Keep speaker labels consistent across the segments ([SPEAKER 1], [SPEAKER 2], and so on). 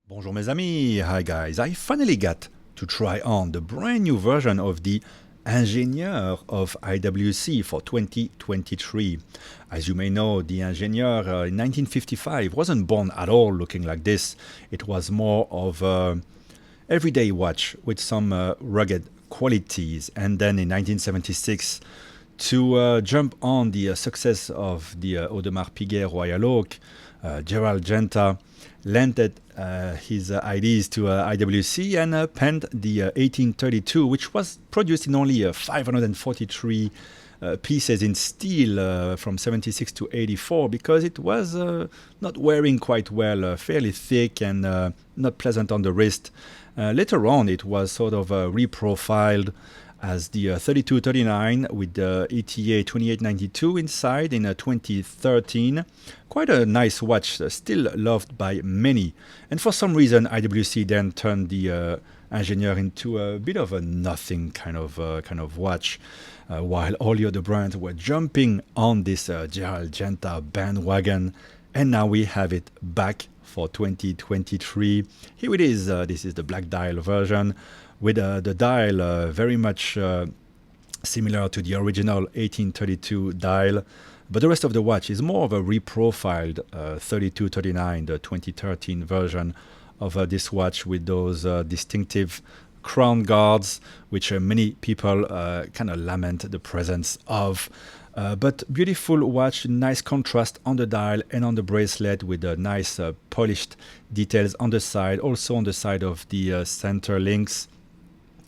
[SPEAKER 1] Bonjour mes amis, hi guys. I finally got to try on the brand new version of the Ingenieur of IWC for 2023. As you may know, the Ingenieur in 1955 wasn't born at all looking like this. It was more of a everyday watch with some rugged qualities. And then in 1976, to jump on the success of the Audemars Piguet Royal Oak, Gerald Genta lended his ideas to IWC and penned the 1832, which was produced in only 543 pieces in steel from 76 to 84 because it was not wearing quite well, fairly thick and not pleasant on the wrist. Later on, it was sort of reprofiled as the 3239 with the ETA 2892 inside in 2013. Quite a nice watch, still loved by many. And for some reason, IWC then turned the Ingenieur into a bit of a nothing kind of watch, while all the other brands were jumping on this Gerald Genta bandwagon. And now we have it back for 2023. Here it is. This is the black dial version with the dial very much similar to the original 1832 dial. But the rest of the watch is more of a reprofiled 3239, the 2013 version of this watch with those distinctive crown guards, which many people kind of lament the presence of. But beautiful watch, nice contrast on the dial and on the bracelet with nice polished details on the side, also on the side of the center links.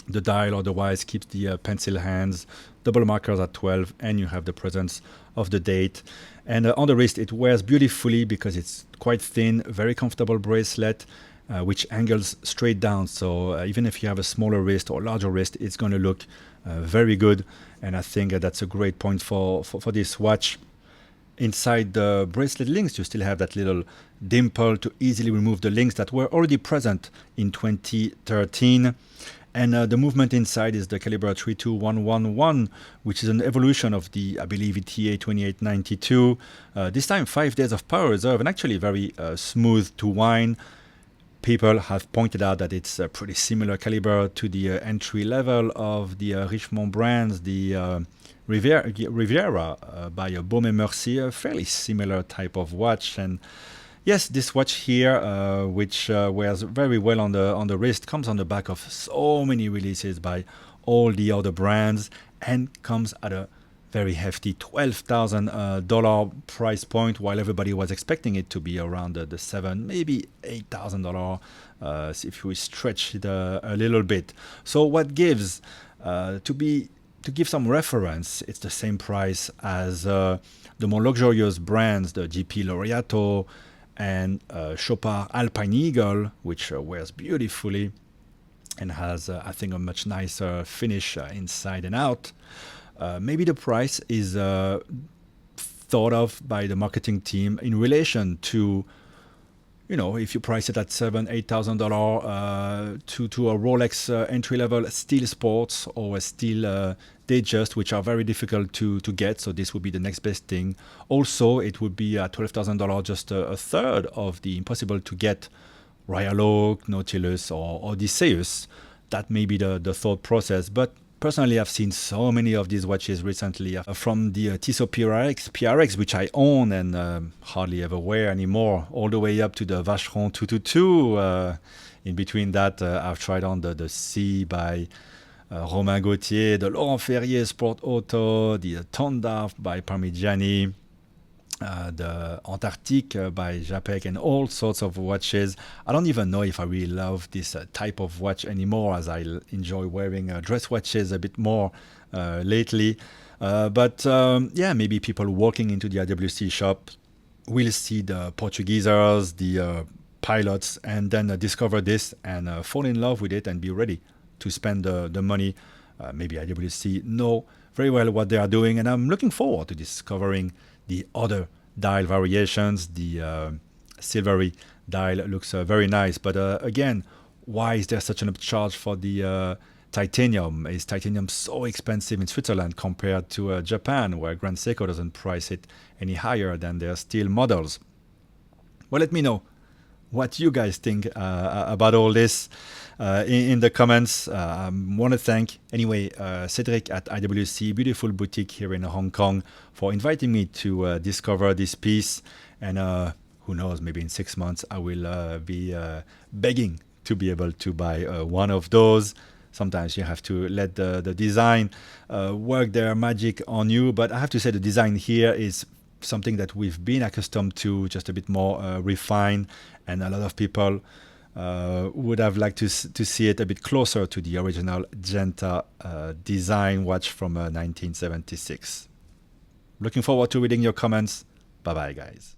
[SPEAKER 1] The dial otherwise keeps the pencil hands, double markers at 12, and you have the presence of the date. And on the wrist, it wears beautifully because it's quite thin, very comfortable bracelet, which angles straight down. So even if you have a smaller wrist or larger wrist, it's going to look very good. And I think that's a great point for this watch. Inside the bracelet links, you still have that little dimple to easily remove the links that were already present in 2013. And the movement inside is the caliber 32111, which is an evolution of the, I believe, ETA 2892. This time, 5 days of power reserve and actually very smooth to wind. People have pointed out that it's a pretty similar caliber to the entry level of the Richemont brands, the Riviera by Baume & Mercier, a fairly similar type of watch. And yes, this watch here, which wears very well on the wrist, comes on the back of so many releases by all the other brands and comes at a very hefty $12,000 price point, while everybody was expecting it to be around the $7,000, maybe $8,000 if we stretch it a little bit. So what gives to give some reference, it's the same price as the more luxurious brands, the GP Laureato and Chopard Alpine Eagle, which wears beautifully and has, I think, a much nicer finish inside and out. Maybe the price is thought of by the marketing team in relation to, if you price it at $7,000-$8,000 to a Rolex entry-level steel sports or a steel Datejust, which are very difficult to get. So this would be the next best thing. Also, it would be at $12,000, just a third of the impossible to get Royal Oak, Nautilus, or Odysseus. That may be the thought process, but personally, I've seen so many of these watches recently, from the Tissot PRX, which I own and hardly ever wear anymore, all the way up to the Vacheron 222. In between that, I've tried on the C by Romain Gauthier, the Laurent Ferrier Sport Auto, the Tondar by Parmigiani, the Antarctique by Japek, and all sorts of watches. I don't even know if I really love this type of watch anymore, as I enjoy wearing dress watches a bit more lately. But maybe people walking into the IWC shop will see the Portuguesers, the pilots, and then discover this and fall in love with it and be ready to spend the money. Maybe IWC know very well what they are doing, and I'm looking forward to discovering the other dial variations. The silvery dial looks very nice, but again, why is there such an upcharge for the titanium? Is titanium so expensive in Switzerland compared to Japan, where Grand Seiko doesn't price it any higher than their steel models? Well, let me know what you guys think about all this in the comments. I want to thank, anyway, Cedric at IWC, beautiful boutique here in Hong Kong, for inviting me to discover this piece. And who knows, maybe in 6 months I will be begging to be able to buy one of those. Sometimes you have to let the design work their magic on you. But I have to say the design here is something that we've been accustomed to, just a bit more refined. And a lot of people would have liked to see it a bit closer to the original Genta design watch from 1976. Looking forward to reading your comments. Bye-bye, guys.